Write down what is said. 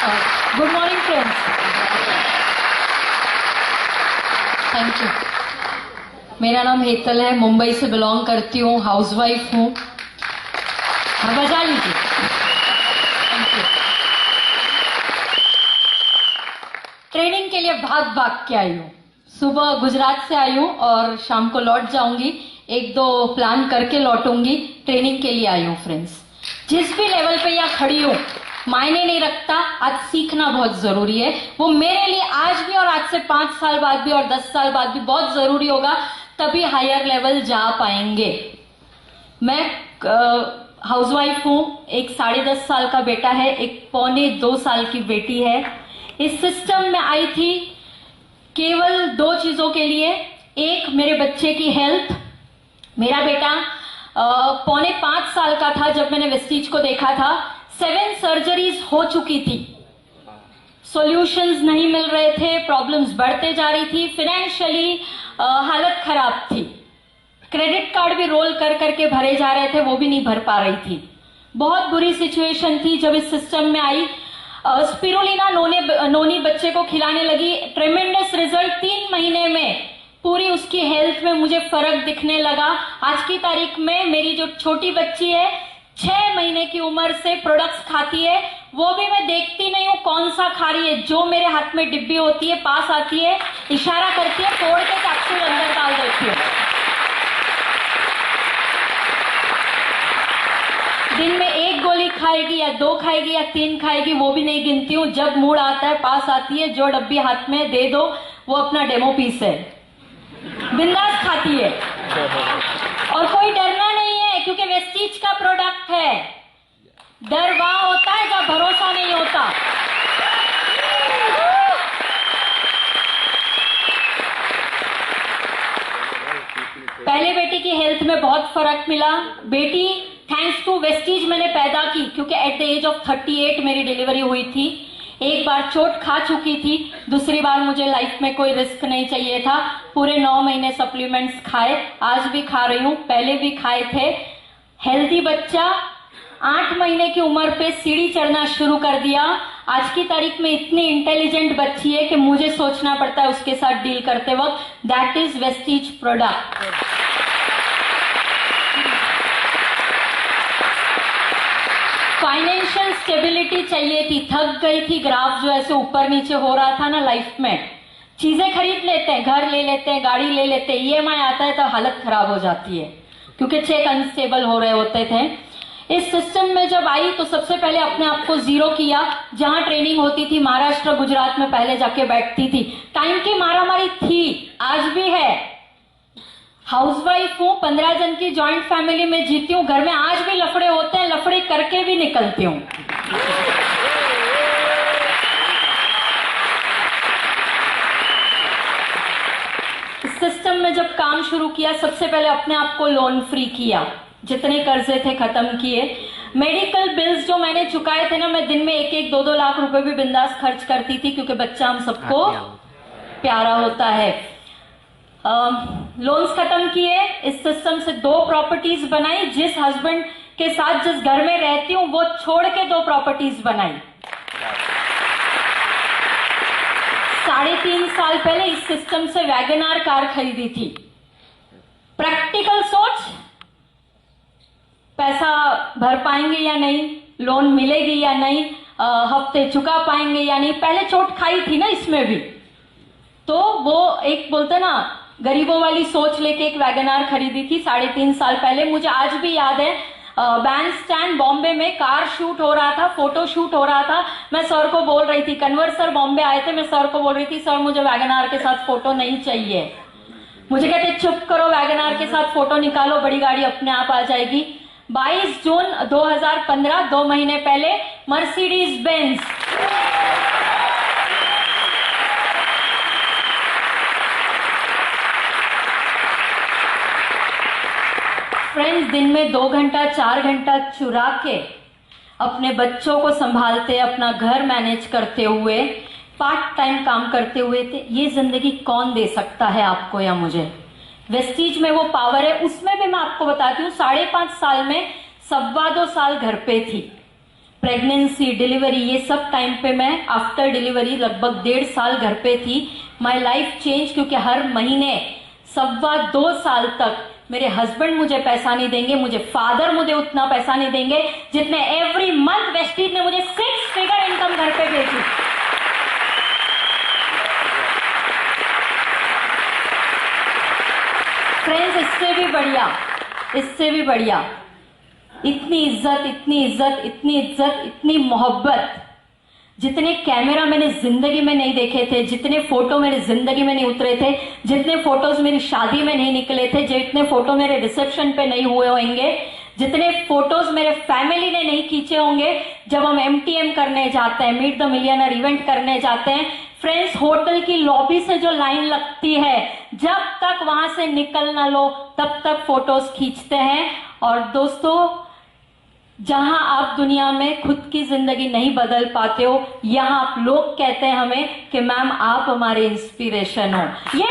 Good morning friends, thank you. मेरा नाम हेतल है, मुंबई से बिलोंग करती हूँ, हाउसवाइफ हूँ। हाँ, बजा लीजिए। Thank you. ट्रेनिंग के लिए भाग भाग के आई हूँ। सुबह गुजरात से आई हूँ और शाम को लौट जाऊंगी। एक दो प्लान करके लौटूंगी। ट्रेनिंग के लिए आई हूँ फ्रेंड्स। जिस भी लेवल पे यहाँ खड़ी हूँ मायने नहीं रखता, आज सीखना बहुत जरूरी है। वो मेरे लिए आज भी और आज से 5 साल बाद भी और 10 साल बाद भी बहुत जरूरी होगा, तभी हायर लेवल जा पाएंगे। मैं हाउसवाइफ हूँ। एक 10.5 साल का बेटा है, एक 1.25 साल की बेटी है। इस सिस्टम में आई थी केवल 2 चीजों के लिए। एक, मेरे बच्चे की हेल्थ। मेरा बेटा 4.5 साल का था जब मैंने वेस्टीज को देखा था। 7 सर्जरीज हो चुकी थी, सॉल्यूशंस नहीं मिल रहे थे, प्रॉब्लम्स बढ़ते जा रही थी, फाइनेंशियली हालत खराब थी। क्रेडिट कार्ड भी रोल कर करके भरे जा रहे थे, वो भी नहीं भर पा रही थी। बहुत बुरी सिचुएशन थी। जब इस सिस्टम में आई, स्पिरुलिना नोनी बच्चे को खिलाने लगी। ट्रेमेंडस रिजल्ट 3 महीने में पूरी उसकी हेल्थ में मुझे फर्क दिखने लगा। आज की तारीख में मेरी जो छोटी बच्ची है 6 महीने की उम्र से प्रोडक्ट्स खाती है। वो भी मैं देखती नहीं हूँ कौन सा खा रही है, जो मेरे हाथ में डिब्बी होती है पास आती है, इशारा करती है, तोड़ के कैप्सूल अंदर डाल देती है। दिन में 1 गोली खाएगी या 2 खाएगी या 3 खाएगी, वो भी नहीं गिनती हूँ। जब मूड आता है पास आती है, जो डब्बी हाथ में दे दो वो अपना डेमो पीस है, बिंदास खाती है। और कोई डरना नहीं है, क्योंकि वेस्टीज का प्रोडक्ट है। डर वहां होता है जब भरोसा नहीं होता। पहले बेटी की हेल्थ में बहुत फर्क मिला। बेटी थैंक्स टू वेस्टीज मैंने पैदा की, क्योंकि एट द एज ऑफ 38 मेरी डिलीवरी हुई थी। एक बार चोट खा चुकी थी, दूसरी बार मुझे लाइफ में कोई रिस्क नहीं चाहिए था। पूरे 9 महीने सप्लीमेंट्स खाए, आज भी खा रही हूँ, पहले भी खाए थे। हेल्दी बच्चा 8 महीने की उम्र पे सीढ़ी चढ़ना शुरू कर दिया। आज की तारीख में इतनी इंटेलिजेंट बच्ची है कि मुझे सोचना पड़ता है उसके साथ डील करते वक्त। That is Vestige product. Financial stability चाहिए थी, थक गई थी। ग्राफ जो ऐसे ऊपर नीचे हो रहा था ना लाइफ में। चीजें खरीद लेते हैं, घर ले लेते हैं, गाड़ी ले लेते हैं, ईएमआई आता है तो हालत खराब हो जाती है, क्योंकि चेक अनस्टेबल हो रहे होते थे। इस सिस्टम में जब आई तो सबसे पहले अपने आप को जीरो किया। जहां ट्रेनिंग होती थी महाराष्ट्र गुजरात में पहले जाके बैठती थी। टाइम की मारामारी थी, आज भी है। हाउसवाइफ हूँ, 15 जन की जॉइंट फैमिली में जीती हूँ। घर में आज भी लफड़े होते हैं, लफड़े करके भी निकलती हूँ। इस सिस्टम में जब काम शुरू किया, सबसे पहले अपने आप को लोन फ्री किया, जितने कर्जे थे खत्म किए। मेडिकल बिल्स जो मैंने चुकाए थे ना, मैं दिन में 1-1, 2-2 लाख रुपए भी बिंदास खर्च करती थी, क्योंकि बच्चा हम सबको प्यारा होता है। लोन्स खत्म किए। इस सिस्टम से 2 प्रॉपर्टीज बनाई। जिस हस्बैंड के साथ जिस घर में रहती हूँ वो छोड़ के 2 प्रॉपर्टीज बनाई। 3.5 साल पहले इस सिस्टम से वैगनआर कार खरीदी थी। प्रैक्टिकल सोच, पैसा भर पाएंगे या नहीं, लोन मिलेगी या नहीं, हफ्ते चुका पाएंगे या नहीं। पहले चोट खाई थी ना इसमें भी, तो वो एक बोलते ना गरीबों वाली सोच लेके एक वैगनआर खरीदी थी 3.5 साल पहले। मुझे आज भी याद है, बैंड स्टैंड बॉम्बे में कार शूट हो रहा था, फोटो शूट हो रहा था। मैं सर को बोल रही थी, कन्वर सर बॉम्बे आए थे, मैं सर को बोल रही थी सर मुझे वैगनआर के साथ फोटो नहीं चाहिए। मुझे कहते चुप करो, वैगनआर के साथ फोटो निकालो, बड़ी गाड़ी अपने आप आ जाएगी। 22 जून 2015, 2 महीने पहले, मर्सिडीज बेंज फ्रेंड्स, दिन में 2 घंटा 4 घंटा चुरा के अपने बच्चों को संभालते, अपना घर मैनेज करते हुए, पार्ट टाइम काम करते हुए थे। ये जिंदगी कौन दे सकता है आपको या मुझे? वेस्टीज में वो पावर है। उसमें भी मैं आपको बताती हूँ, 5.5 साल में 2.25 साल घर पे थी। प्रेगनेंसी, डिलीवरी, ये सब टाइम पे मैं आफ्टर डिलीवरी लगभग 1.5 साल घर पे थी. माई लाइफ चेंज, क्योंकि हर महीने 1.25-2 साल तक मेरे हस्बैंड मुझे पैसा नहीं देंगे, मुझे फादर मुझे उतना पैसा नहीं देंगे जितने एवरी मंथ वेस्टीज ने मुझे 6 फिगर इनकम घर पे भेजी. फ्रेंड्स, इससे भी बढ़िया इतनी इज्जत, इतनी इज्जत, इतनी इज्जत, इतनी मोहब्बत जितने कैमरा मैंने जिंदगी में नहीं देखे थे, जितने फोटो मेरे जिंदगी में नहीं उतरे थे, जितने फोटोज मेरी शादी में नहीं निकले थे, जितने फोटो मेरे रिसेप्शन पे नहीं हुए होंगे, जितने फोटोज मेरे फैमिली ने नहीं खींचे होंगे जब हम MTM करने जाते हैं, मीट द मिलियनर इवेंट करने जाते हैं. फ्रेंड्स, होटल की लॉबी से जो लाइन लगती है, जब तक वहां से निकल ना लो तब तक फोटोज खींचते हैं. और दोस्तों, जहां आप दुनिया में खुद की जिंदगी नहीं बदल पाते हो, यहां आप लोग कहते हैं हमें कि मैम आप हमारे इंस्पिरेशन हो. ये